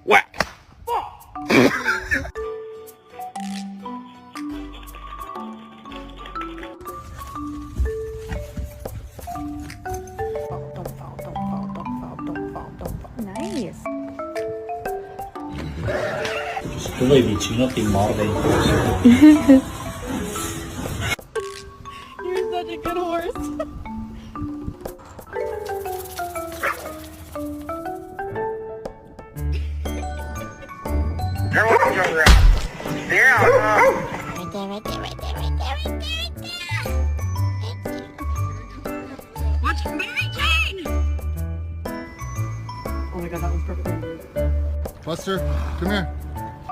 Whack! Nice. Tu vai vicino ti morde in faccia. You're such a good horse. Watch Mary Jane! Oh my god, that was perfect. Buster, come here.